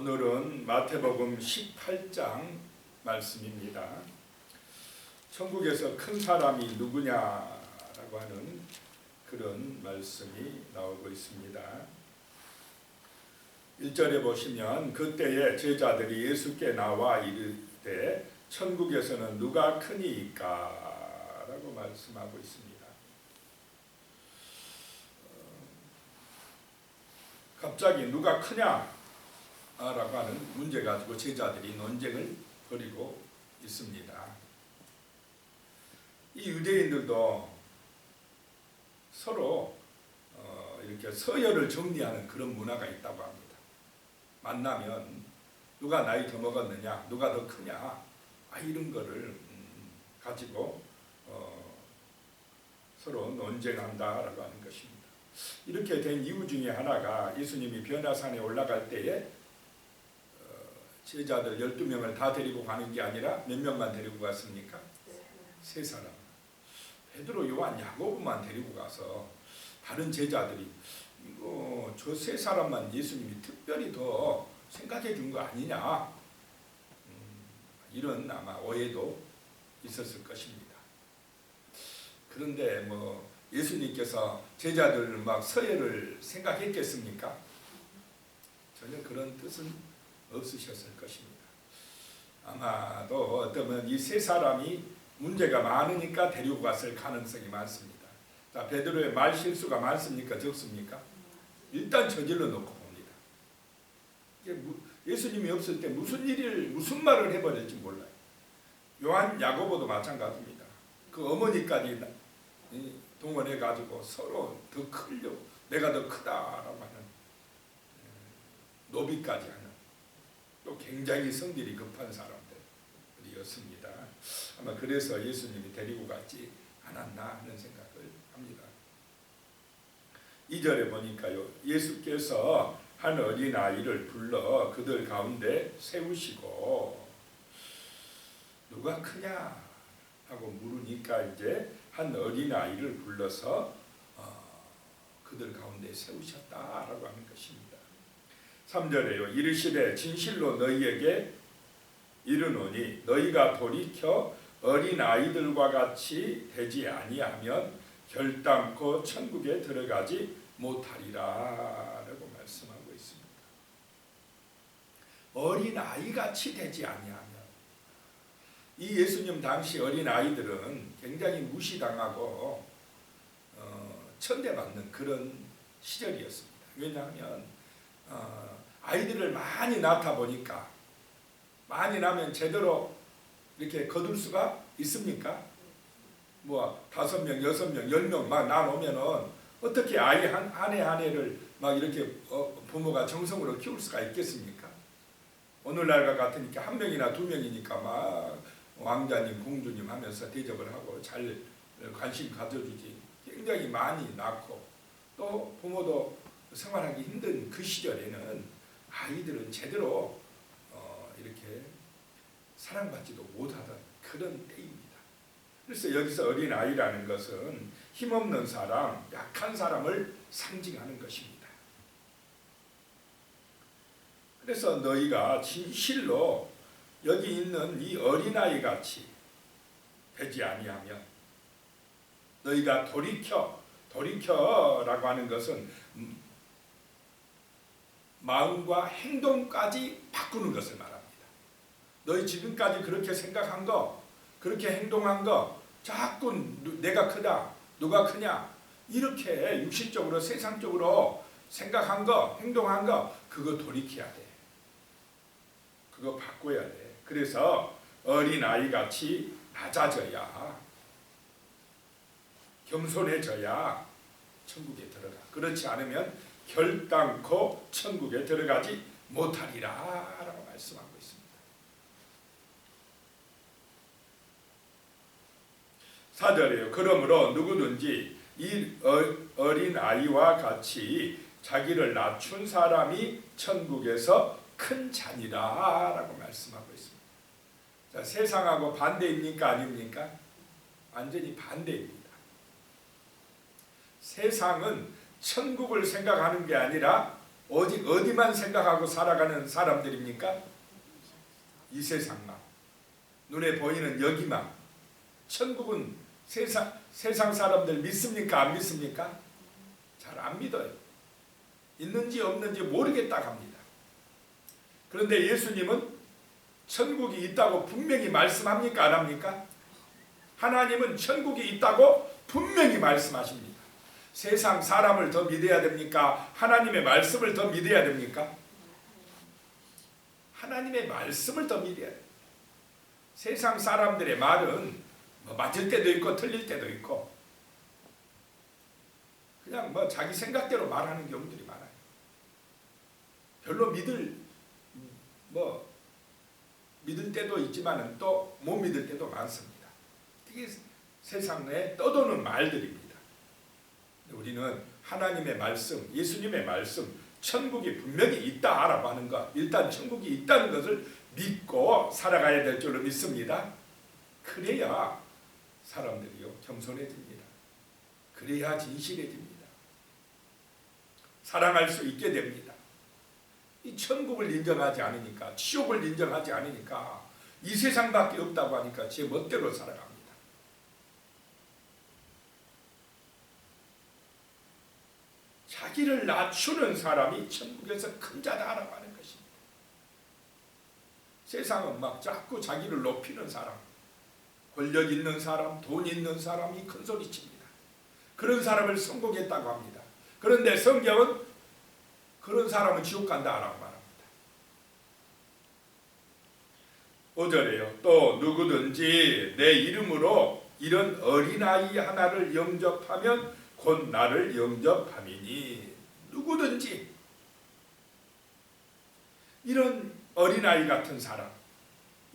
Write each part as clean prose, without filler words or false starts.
오늘은 마태복음 18장 말씀입니다. 천국에서 큰 사람이 누구냐라고 하는 그런 말씀이 나오고 있습니다. 1절에 보시면 그때에 제자들이 예수께 나와 이르되 천국에서는 누가 크니이까? 라고 말씀하고 있습니다. 갑자기 누가 크냐? 라고 하는 문제 가지고 제자들이 논쟁을 벌이고 있습니다. 이 유대인들도 서로 이렇게 서열을 정리하는 그런 문화가 있다고 합니다. 만나면 누가 나이 더 먹었느냐, 누가 더 크냐, 이런 거를 가지고 서로 논쟁한다라고 하는 것입니다. 이렇게 된 이유 중에 하나가 예수님이 변화산에 올라갈 때에 제자들 12명을 다 데리고 가는 게 아니라 몇 명만 데리고 갔습니까? 세 사람. 베드로, 요한, 야고보만 데리고 가서 다른 제자들이 이거 저 세 사람만 예수님이 특별히 더 생각해 준 거 아니냐, 이런 아마 오해도 있었을 것입니다. 그런데 예수님께서 제자들 막 서열을 생각했겠습니까? 전혀 그런 뜻은 없으셨을 것입니다. 아마도 어쩌면 이 세 사람이 문제가 많으니까 데리고 갔을 가능성이 많습니다. 자, 베드로의 말 실수가 많습니까? 적습니까? 일단 저질러 놓고 봅니다. 예수님이 없을 때 무슨 말을 해버릴지 몰라요. 요한, 야고보도 마찬가지입니다. 그 어머니까지 동원해가지고 서로 더 크려고, 내가 더 크다라고 하는 노비까지 하는, 또 굉장히 성질이 급한 사람들이었습니다. 아마 그래서 예수님이 데리고 갔지 않았나 하는 생각을 합니다. 2절에 보니까요, 예수께서 한 어린아이를 불러 그들 가운데 세우시고 누가 크냐 하고 물으니까 이제 한 어린아이를 불러서 그들 가운데 세우셨다라고 하는 것입니다. 3절에요. 이르시되 진실로 너희에게 이르노니 너희가 돌이켜 어린아이들과 같이 되지 아니하면 결단코 천국에 들어가지 못하리라 라고 말씀하고 있습니다. 어린아이같이 되지 아니하면, 이 예수님 당시 어린아이들은 굉장히 무시당하고 천대받는 그런 시절이었습니다. 왜냐하면 아이들을 많이 낳다 보니까, 많이 낳으면 제대로 이렇게 거둘 수가 있습니까? 5명, 6명, 10명 막 낳아놓으면은 어떻게 아이 한 해를 막 이렇게 부모가 정성으로 키울 수가 있겠습니까? 오늘날과 같으니까 1명이나 2명이니까 막 왕자님, 공주님 하면서 대접을 하고 잘 관심 가져주지. 굉장히 많이 낳고, 또 부모도 생활하기 힘든 그 시절에는 아이들은 제대로 이렇게 사랑받지도 못하던 그런 때입니다. 그래서 여기서 어린아이라는 것은 힘없는 사람, 약한 사람을 상징하는 것입니다. 그래서 너희가 진실로 여기 있는 이 어린아이같이 되지 아니하면, 너희가 돌이켜라고 하는 것은 마음과 행동까지 바꾸는 것을 말합니다. 너희 지금까지 그렇게 생각한 거, 그렇게 행동한 거, 자꾸 내가 크다, 누가 크냐, 이렇게 육신적으로 세상적으로 생각한 거, 행동한 거, 그거 돌이켜야 돼. 그거 바꿔야 돼. 그래서 어린아이같이 낮아져야, 겸손해져야 천국에 들어가. 그렇지 않으면 결단코 천국에 들어가지 못하리라 라고 말씀하고 있습니다. 4절이에요. 그러므로 누구든지 이 어린아이와 같이 자기를 낮춘 사람이 천국에서 큰 자니라 라고 말씀하고 있습니다. 자, 세상하고 반대입니까? 아닙니까? 완전히 반대입니다. 세상은 천국을 생각하는 게 아니라 오직 어디만 생각하고 살아가는 사람들입니까? 이 세상만, 눈에 보이는 여기만. 천국은 세상 사람들 믿습니까? 안 믿습니까? 잘 안 믿어요. 있는지 없는지 모르겠다 합니다. 그런데 예수님은 천국이 있다고 분명히 말씀합니까? 안 합니까? 하나님은 천국이 있다고 분명히 말씀하십니다. 세상 사람을 더 믿어야 됩니까? 하나님의 말씀을 더 믿어야 됩니까? 하나님의 말씀을 더 믿어야 돼요. 세상 사람들의 말은 뭐 맞을 때도 있고 틀릴 때도 있고 그냥 뭐 자기 생각대로 말하는 경우들이 많아요. 별로 믿을 때도 있지만 또 못 믿을 때도 많습니다. 이게 세상에 떠도는 말들입니다. 우리는 하나님의 말씀, 예수님의 말씀, 천국이 분명히 있다라고 하는 것, 일단 천국이 있다는 것을 믿고 살아가야 될 줄로 믿습니다. 그래야 사람들이요 겸손해집니다. 그래야 진실해집니다. 사랑할 수 있게 됩니다. 이 천국을 인정하지 않으니까, 지옥을 인정하지 않으니까 이 세상밖에 없다고 하니까 제 멋대로 살아갑니다. 자기를 낮추는 사람이 천국에서 큰 자다라고 하는 것입니다. 세상은 막 자꾸 자기를 높이는 사람, 권력 있는 사람, 돈 있는 사람이 큰 소리칩니다. 그런 사람을 성공했다고 합니다. 그런데 성경은 그런 사람은 지옥 간다라고 말합니다. 5절에요. 또 누구든지 내 이름으로 이런 어린아이 하나를 영접하면 곧 나를 영접함이니. 누구든지 이런 어린아이 같은 사람,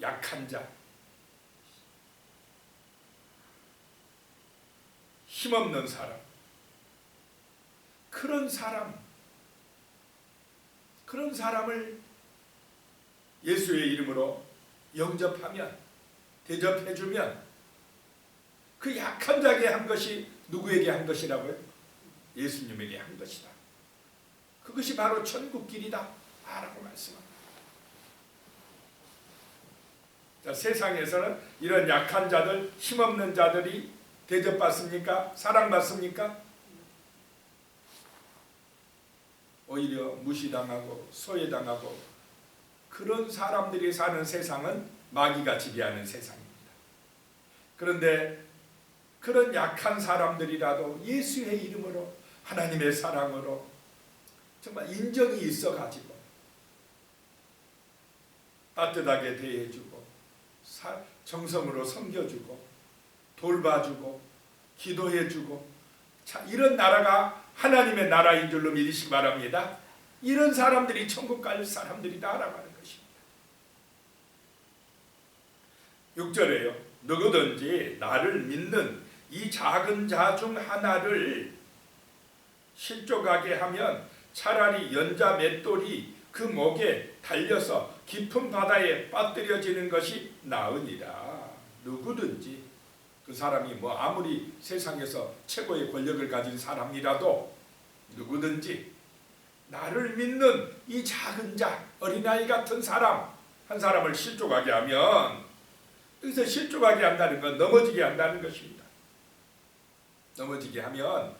약한 자, 힘없는 사람, 그런 사람을 예수의 이름으로 영접하면, 대접해주면 그 약한 자에게 한 것이 누구에게 한 것이라고요? 예수님에게 한 것이다. 그것이 바로 천국길이다 라고 말씀합니다. 자, 세상에서는 이런 약한 자들, 힘없는 자들이 대접받습니까? 사랑받습니까? 오히려 무시당하고 소외당하고 그런 사람들이 사는 세상은 마귀가 지배하는 세상입니다. 그런데 그런 약한 사람들이라도 예수의 이름으로, 하나님의 사랑으로 정말 인정이 있어가지고 따뜻하게 대해주고 정성으로 섬겨주고 돌봐주고 기도해주고, 자, 이런 나라가 하나님의 나라인 줄로 믿으시기 바랍니다. 이런 사람들이 천국 갈 사람들이다 라고 하는 것입니다. 6절에요. 누구든지 나를 믿는 이 작은 자 중 하나를 실족하게 하면 차라리 연자 맷돌이 그 목에 달려서 깊은 바다에 빠뜨려지는 것이 나으니라. 누구든지, 그 사람이 뭐 아무리 세상에서 최고의 권력을 가진 사람이라도 누구든지 나를 믿는 이 작은 자, 어린아이 같은 사람, 한 사람을 실족하게 하면, 여기서 실족하게 한다는 건 넘어지게 한다는 것입니다. 넘어지게 하면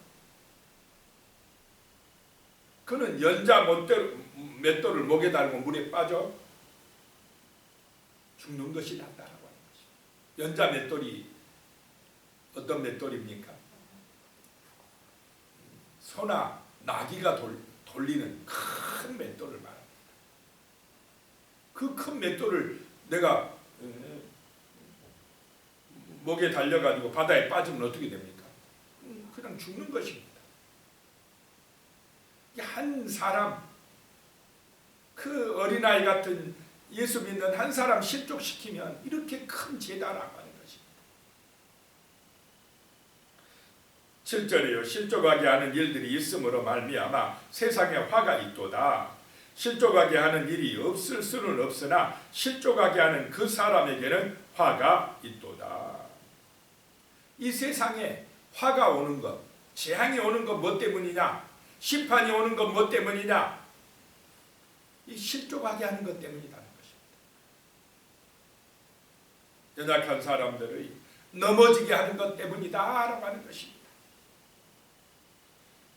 그는 연자 맷돌을 목에 달고 물에 빠져 죽는 것이 낫다라고 하는 것입니다. 연자 맷돌이 어떤 맷돌입니까? 소나 나귀가 돌리는 큰 맷돌을 말합니다. 그 큰 맷돌을 내가 목에 달려가지고 바다에 빠지면 어떻게 됩니까? 그냥 죽는 것입니다. 한 사람, 그 어린아이 같은 예수 믿는 한 사람 실족시키면 이렇게 큰 죄다라고 하는 것입니다. 7절이요. 실족하게 하는 일들이 있으므로 말미암아 세상에 화가 있도다. 실족하게 하는 일이 없을 수는 없으나 실족하게 하는 그 사람에게는 화가 있도다. 이 세상에 화가 오는 것, 재앙이 오는 것 뭐 때문이냐? 심판이 오는 것 뭐 때문이냐? 이 실족하게 하는 것 때문이라는 것입니다. 연약한 사람들의 넘어지게 하는 것 때문이다라고 하는 것입니다.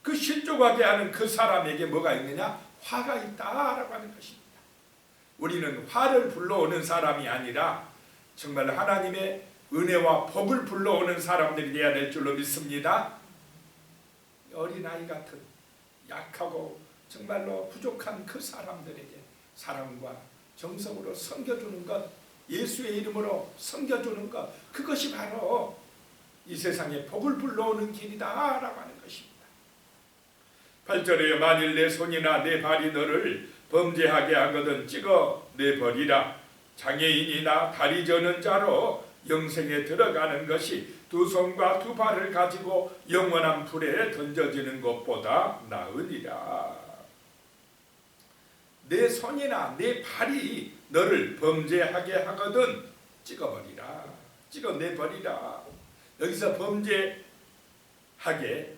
그 실족하게 하는 그 사람에게 뭐가 있느냐? 화가 있다라고 하는 것입니다. 우리는 화를 불러오는 사람이 아니라 정말 하나님의 은혜와 복을 불러오는 사람들이 되어야 될 줄로 믿습니다. 어린아이 같은 약하고 정말로 부족한 그 사람들에게 사랑과 정성으로 섬겨주는 것, 예수의 이름으로 섬겨주는 것, 그것이 바로 이 세상에 복을 불러오는 길이다라고 하는 것입니다. 8절에 만일 내 손이나 내 발이 너를 범죄하게 하거든 찍어내버리라. 장애인이나 다리 저는 자로 영생에 들어가는 것이 두 손과 두 발을 가지고 영원한 불에 던져지는 것보다 나으니라. 내 손이나 내 발이 너를 범죄하게 하거든 찍어버리라. 찍어내버리라. 여기서 범죄하게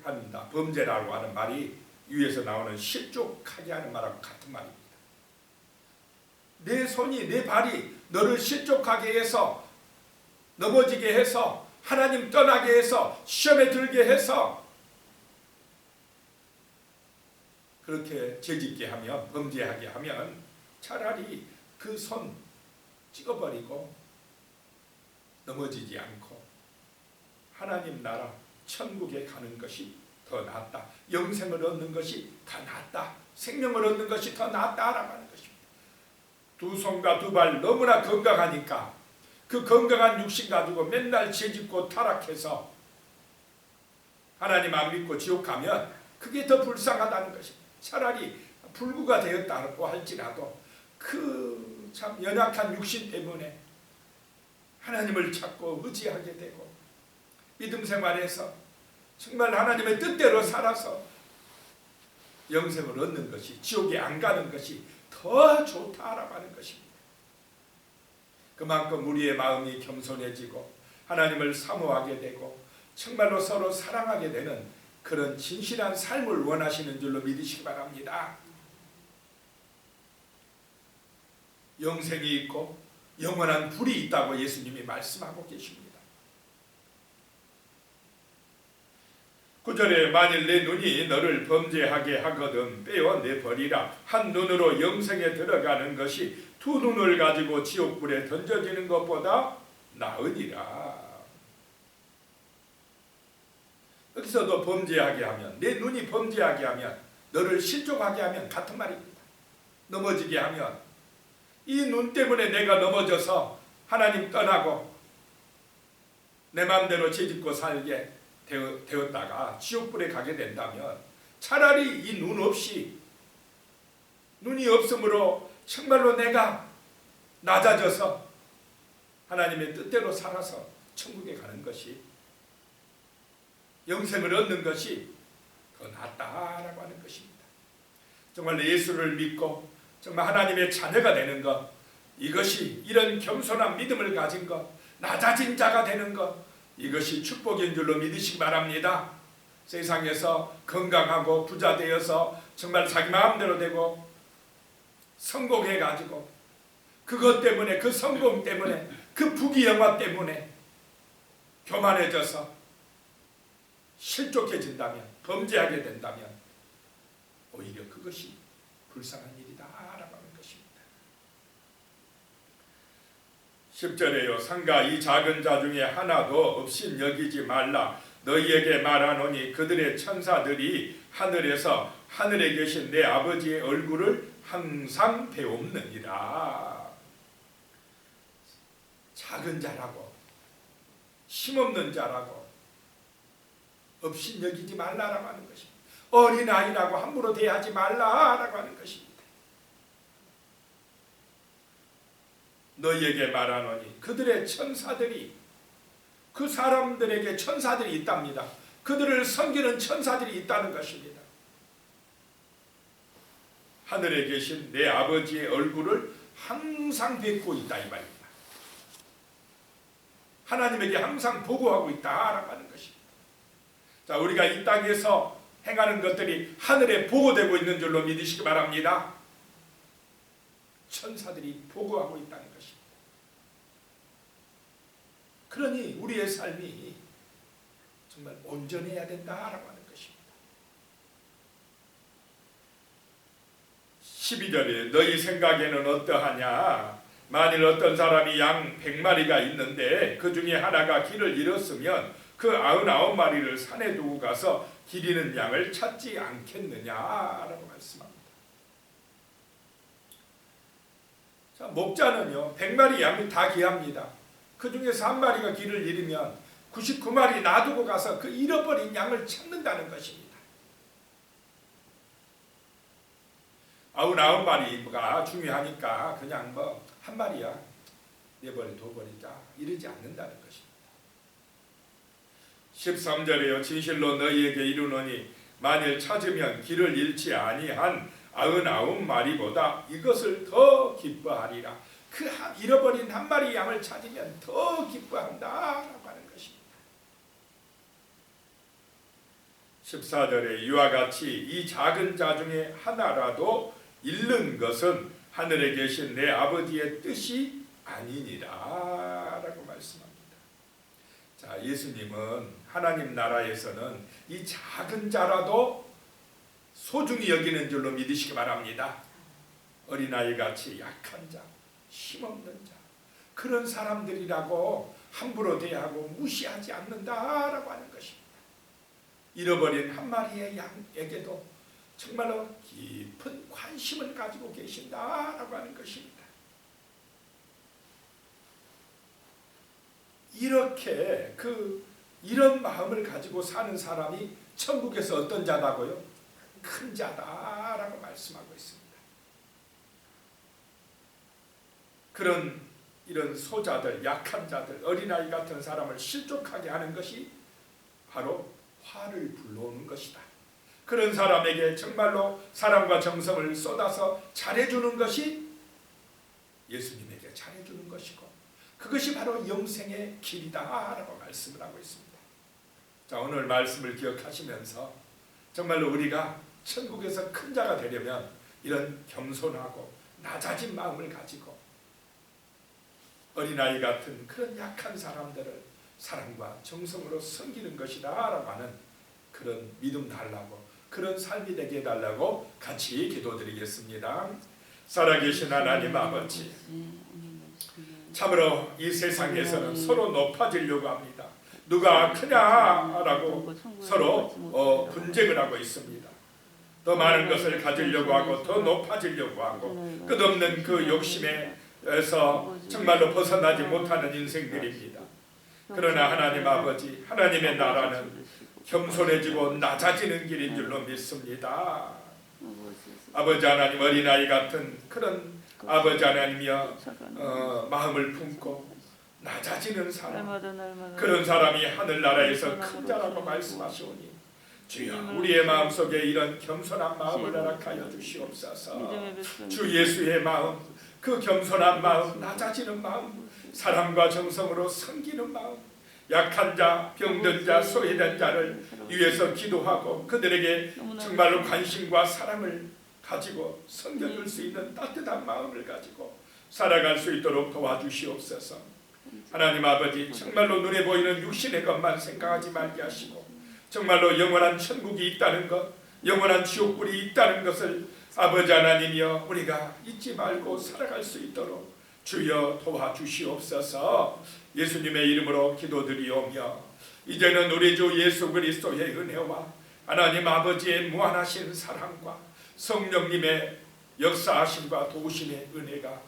한다. 범죄라고 하는 말이 위에서 나오는 실족하게 하는 말하고 같은 말입니다. 내 손이 내 발이 너를 실족하게 해서 넘어지게 해서 하나님 떠나게 해서 시험에 들게 해서 그렇게 죄짓게 하면 범죄하게 하면 차라리 그 손 찍어버리고 넘어지지 않고 하나님 나라 천국에 가는 것이 더 낫다. 영생을 얻는 것이 더 낫다. 생명을 얻는 것이 더 낫다라고 하는 것입니다. 두 손과 두 발 너무나 건강하니까 그 건강한 육신 가지고 맨날 죄짓고 타락해서 하나님 안 믿고 지옥 가면 그게 더 불쌍하다는 것입니다. 차라리 불구가 되었다고 할지라도 그 참 연약한 육신 때문에 하나님을 찾고 의지하게 되고 믿음 생활에서 정말 하나님의 뜻대로 살아서 영생을 얻는 것이, 지옥에 안 가는 것이 더 좋다라고 하는 것입니다. 그만큼 우리의 마음이 겸손해지고 하나님을 사모하게 되고 정말로 서로 사랑하게 되는 그런 진실한 삶을 원하시는 줄로 믿으시기 바랍니다. 영생이 있고 영원한 불이 있다고 예수님이 말씀하고 계십니다. 9절에 만일 내 눈이 너를 범죄하게 하거든 빼어내버리라. 한 눈으로 영생에 들어가는 것이 두 눈을 가지고 지옥불에 던져지는 것보다 나으니라. 여기서도 범죄하게 하면, 내 눈이 범죄하게 하면, 너를 실족하게 하면 같은 말입니다. 넘어지게 하면 이 눈 때문에 내가 넘어져서 하나님 떠나고 내 마음대로 죄짓고 살게 되었다가 지옥불에 가게 된다면 차라리 이 눈 없이, 눈이 없으므로 정말로 내가 낮아져서 하나님의 뜻대로 살아서 천국에 가는 것이, 영생을 얻는 것이 더 낫다라고 하는 것입니다. 정말 예수를 믿고 정말 하나님의 자녀가 되는 것, 이것이 이런 겸손한 믿음을 가진 것, 낮아진 자가 되는 것, 이것이 축복인 줄로 믿으시기 바랍니다. 세상에서 건강하고 부자 되어서 정말 자기 마음대로 되고 성공해가지고 그것 때문에, 그 성공 때문에, 그 부귀영화 때문에 교만해져서 실족해진다면, 범죄하게 된다면 오히려 그것이 불쌍한 일이다라고 하는 것입니다. 10절에요. 상가 이 작은 자 중에 하나도 없인 여기지 말라. 너희에게 말하노니 그들의 천사들이 하늘에서 하늘에 계신 내 아버지의 얼굴을 항상 배웁느니라. 작은 자라고, 힘없는 자라고 없인 여기지 말라라고 하는 것입니다. 어린아이라고 함부로 대하지 말라라고 하는 것입니다. 너희에게 말하노니 그들의 천사들이, 그 사람들에게 천사들이 있답니다. 그들을 섬기는 천사들이 있다는 것입니다. 하늘에 계신 내 아버지의 얼굴을 항상 뵙고 있다 이 말입니다. 하나님에게 항상 보고하고 있다라고 하는 것입니다. 자, 우리가 이 땅에서 행하는 것들이 하늘에 보고되고 있는 줄로 믿으시기 바랍니다. 천사들이 보고하고 있다는 것입니다. 그러니 우리의 삶이 정말 온전해야 된다라고 하는 것입니다. 12절에 너희 생각에는 어떠하냐? 만일 어떤 사람이 양 100마리가 있는데 그 중에 하나가 길을 잃었으면 그 99마리를 산에 두고 가서 길 잃은 양을 찾지 않겠느냐라고 말씀합니다. 자, 목자는요 100마리 양이 다 귀합니다. 그 중에서 한 마리가 길을 잃으면 99마리 놔두고 가서 그 잃어버린 양을 찾는다는 것입니다. 99마리가 중요하니까 그냥 뭐 한 마리야 내버려 둬버리자 이러지 않는다는 것입니다. 13절에요. 진실로 너희에게 이르노니 만일 찾으면 길을 잃지 아니한 99마리보다 이것을 더 기뻐하리라. 그 잃어버린 한 마리 양을 찾으면 더 기뻐한다라고 하는 것입니다. 14절에 이와 같이 이 작은 자 중에 하나라도 잃는 것은 하늘에 계신 내 아버지의 뜻이 아니니라 라고 말씀합니다. 자, 예수님은 하나님 나라에서는 이 작은 자라도 소중히 여기는 줄로 믿으시기 바랍니다. 어린아이같이 약한 자, 힘없는 자, 그런 사람들이라고 함부로 대하고 무시하지 않는다라고 하는 것입니다. 잃어버린 한 마리의 양에게도 정말로 깊은 관심을 가지고 계신다라고 하는 것입니다. 이렇게 이런 마음을 가지고 사는 사람이 천국에서 어떤 자다고요? 큰 자다라고 말씀하고 있습니다. 이런 소자들, 약한 자들, 어린아이 같은 사람을 실족하게 하는 것이 바로 화를 불러오는 것이다. 그런 사람에게 정말로 사랑과 정성을 쏟아서 잘해주는 것이 예수님에게 잘해주는 것이고 그것이 바로 영생의 길이다라고 말씀을 하고 있습니다. 자, 오늘 말씀을 기억하시면서 정말로 우리가 천국에서 큰 자가 되려면 이런 겸손하고 낮아진 마음을 가지고 어린아이 같은 그런 약한 사람들을 사랑과 정성으로 섬기는 것이다 라고 하는 그런 믿음 달라고 그런 삶이 되게 해달라고 같이 기도드리겠습니다. 살아계신 하나님 아버지, 참으로 이 세상에서는 서로 높아지려고 합니다. 누가 크냐라고 서로 분쟁을 하고 있습니다. 더 많은 것을 가지려고 하고 더 높아지려고 하고 끝없는 그 욕심에서 정말로 벗어나지 못하는 인생들입니다. 그러나 하나님 아버지, 하나님의 나라는 겸손해지고 낮아지는 길인 줄로 믿습니다. 아버지 하나님, 어린아이 같은 그런 아버지 하나님이여 마음을 품고 낮아지는 사람, 그런 사람이 하늘나라에서 큰 자라고 말씀하시오니 주여 우리의 마음속에 이런 겸손한 마음을 허락하여 주시옵소서. 주 예수의 마음, 그 겸손한 마음, 낮아지는 마음, 사랑과 정성으로 섬기는 마음, 약한 자, 병든 자, 소외된 자를 위해서 기도하고 그들에게 정말로 관심과 사랑을 가지고 섬겨줄 수 있는 따뜻한 마음을 가지고 살아갈 수 있도록 도와주시옵소서. 하나님 아버지, 정말로 눈에 보이는 육신의 것만 생각하지 말게 하시고 정말로 영원한 천국이 있다는 것, 영원한 지옥불이 있다는 것을 아버지 하나님이여 우리가 잊지 말고 살아갈 수 있도록 주여 도와주시옵소서. 예수님의 이름으로 기도드리오며 이제는 우리 주 예수 그리스도의 은혜와 하나님 아버지의 무한하신 사랑과 성령님의 역사하심과 도우심의 은혜가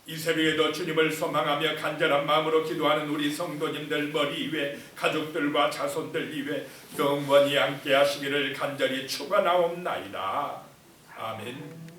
이 새벽에도 주님을 소망하며 간절한 마음으로 기도하는 우리 성도님들 머리 위에 가족들과 자손들 위에 영원히 함께 하시기를 간절히 축원하옵나이다. 아멘.